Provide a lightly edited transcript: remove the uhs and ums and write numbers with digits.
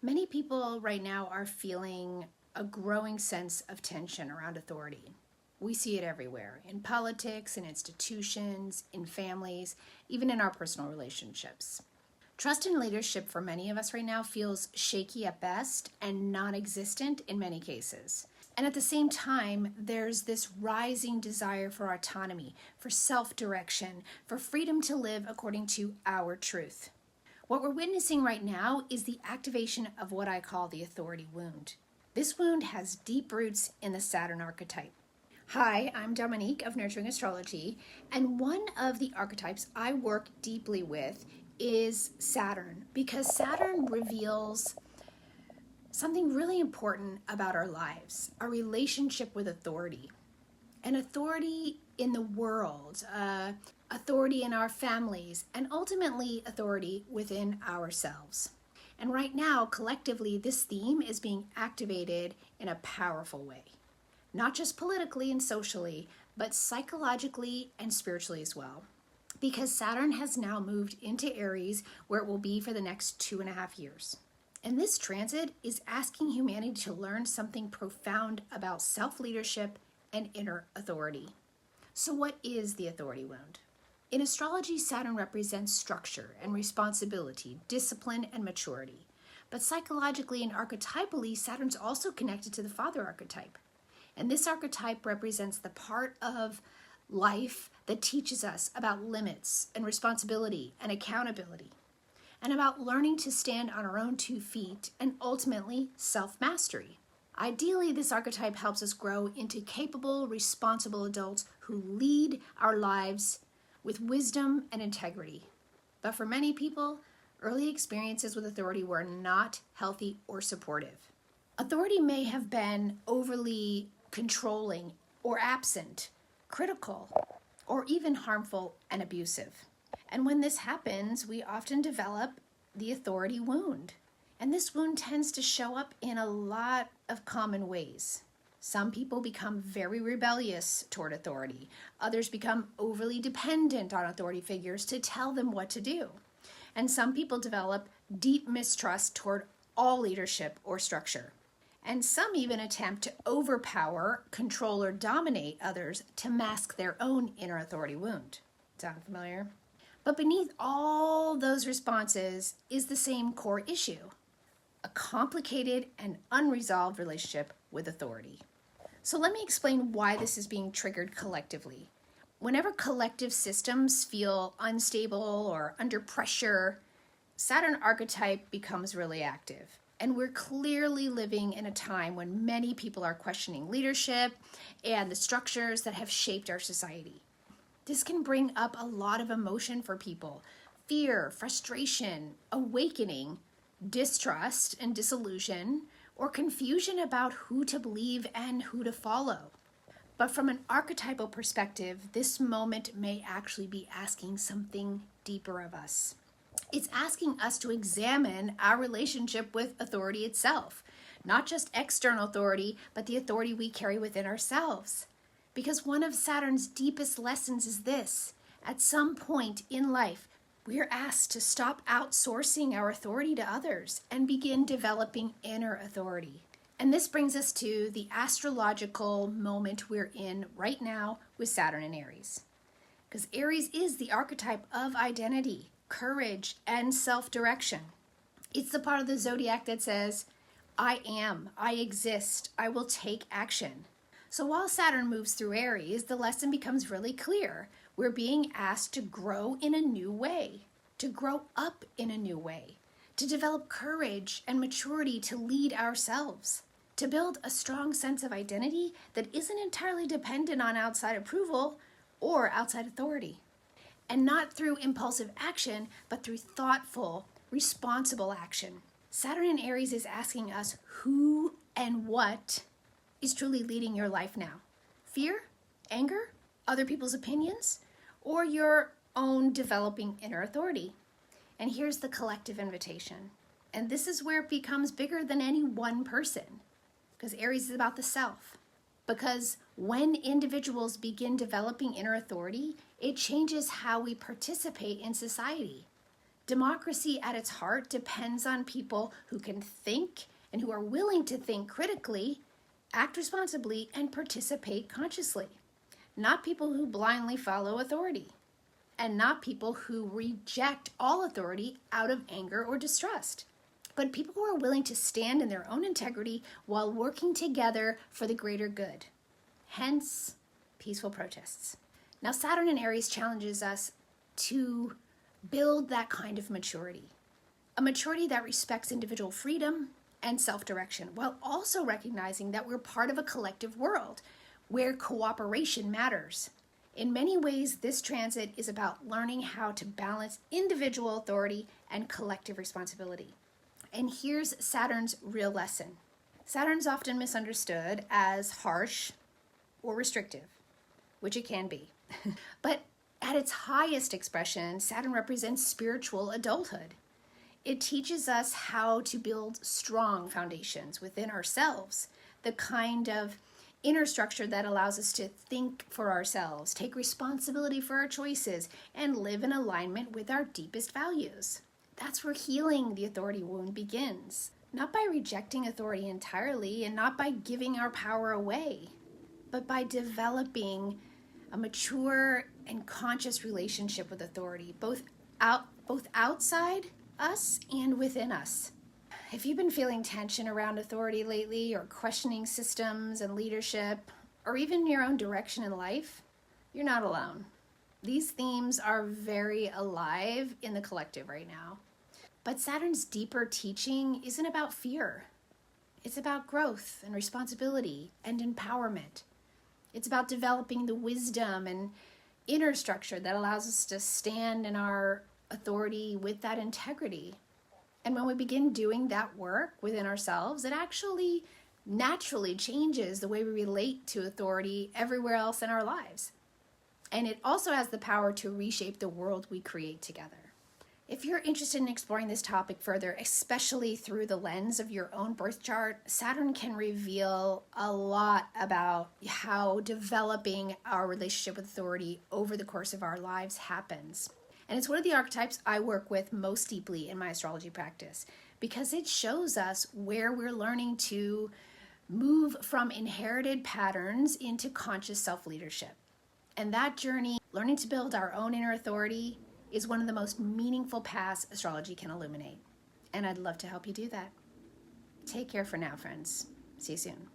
Many people right now are feeling a growing sense of tension around authority. We see it everywhere, in politics, in institutions, in families, even in our personal relationships. Trust in leadership for many of us right now feels shaky at best and non-existent in many cases. And at the same time, there's this rising desire for autonomy, for self-direction, for freedom to live according to our truth. What we're witnessing right now is the activation of what I call the authority wound. This wound has deep roots in the Saturn archetype. Hi, I'm Dominique of Nurturing Astrology, and one of the archetypes I work deeply with is Saturn, because Saturn reveals something really important about our lives, our relationship with authority. An authority in the world, authority in our families, and ultimately authority within ourselves. And right now, collectively, this theme is being activated in a powerful way. Not just politically and socially, but psychologically and spiritually as well. Because Saturn has now moved into Aries, where it will be for the next 2.5 years. And this transit is asking humanity to learn something profound about self-leadership and inner authority. So what is the authority wound? In astrology, Saturn represents structure and responsibility, discipline and maturity. But psychologically and archetypally, Saturn's also connected to the father archetype. And this archetype represents the part of life that teaches us about limits and responsibility and accountability, and about learning to stand on our own 2 feet and ultimately self-mastery. Ideally, this archetype helps us grow into capable, responsible adults who lead our lives with wisdom and integrity. But for many people, early experiences with authority were not healthy or supportive. Authority may have been overly controlling or absent, critical, or even harmful and abusive. And when this happens, we often develop the authority wound. And this wound tends to show up in a lot of common ways. Some people become very rebellious toward authority. Others become overly dependent on authority figures to tell them what to do. And some people develop deep mistrust toward all leadership or structure. And some even attempt to overpower, control, or dominate others to mask their own inner authority wound. Sound familiar? But beneath all those responses is the same core issue: a complicated and unresolved relationship with authority. So let me explain why this is being triggered collectively. Whenever collective systems feel unstable or under pressure, Saturn archetype becomes really active. And we're clearly living in a time when many people are questioning leadership and the structures that have shaped our society. This can bring up a lot of emotion for people: fear, frustration, awakening, distrust and disillusion, or confusion about who to believe and who to follow. But from an archetypal perspective, this moment may actually be asking something deeper of us. It's asking us to examine our relationship with authority itself, not just external authority, but the authority we carry within ourselves. Because one of Saturn's deepest lessons is this: at some point in life, we're asked to stop outsourcing our authority to others and begin developing inner authority. And this brings us to the astrological moment we're in right now with Saturn in Aries. Because Aries is the archetype of identity, courage, and self-direction. It's the part of the zodiac that says, I am, I exist, I will take action. So while Saturn moves through Aries, the lesson becomes really clear. We're being asked to grow in a new way, to grow up in a new way, to develop courage and maturity to lead ourselves, to build a strong sense of identity that isn't entirely dependent on outside approval or outside authority. And not through impulsive action, but through thoughtful, responsible action. Saturn in Aries is asking us who and what is truly leading your life now. Fear, anger, other people's opinions, or your own developing inner authority. And here's the collective invitation. And this is where it becomes bigger than any one person, because Aries is about the self. Because when individuals begin developing inner authority, it changes how we participate in society. Democracy at its heart depends on people who can think and who are willing to think critically, act responsibly, and participate consciously. Not people who blindly follow authority, and not people who reject all authority out of anger or distrust, but people who are willing to stand in their own integrity while working together for the greater good. Hence, peaceful protests. Now, Saturn in Aries challenges us to build that kind of maturity, a maturity that respects individual freedom and self-direction, while also recognizing that we're part of a collective world where cooperation matters. In many ways, this transit is about learning how to balance individual authority and collective responsibility. And here's Saturn's real lesson. Saturn's often misunderstood as harsh or restrictive, which it can be. But at its highest expression, Saturn represents spiritual adulthood. It teaches us how to build strong foundations within ourselves, the kind of inner structure that allows us to think for ourselves, take responsibility for our choices, and live in alignment with our deepest values. That's where healing the authority wound begins. Not by rejecting authority entirely and not by giving our power away, but by developing a mature and conscious relationship with authority, both outside us and within us. If you've been feeling tension around authority lately, or questioning systems and leadership, or even your own direction in life, you're not alone. These themes are very alive in the collective right now. But Saturn's deeper teaching isn't about fear. It's about growth and responsibility and empowerment. It's about developing the wisdom and inner structure that allows us to stand in our authority with that integrity. And when we begin doing that work within ourselves, it actually naturally changes the way we relate to authority everywhere else in our lives. And it also has the power to reshape the world we create together. If you're interested in exploring this topic further, especially through the lens of your own birth chart, Saturn can reveal a lot about how developing our relationship with authority over the course of our lives happens. And it's one of the archetypes I work with most deeply in my astrology practice because it shows us where we're learning to move from inherited patterns into conscious self-leadership. And that journey, learning to build our own inner authority, is one of the most meaningful paths astrology can illuminate. And I'd love to help you do that. Take care for now, friends. See you soon.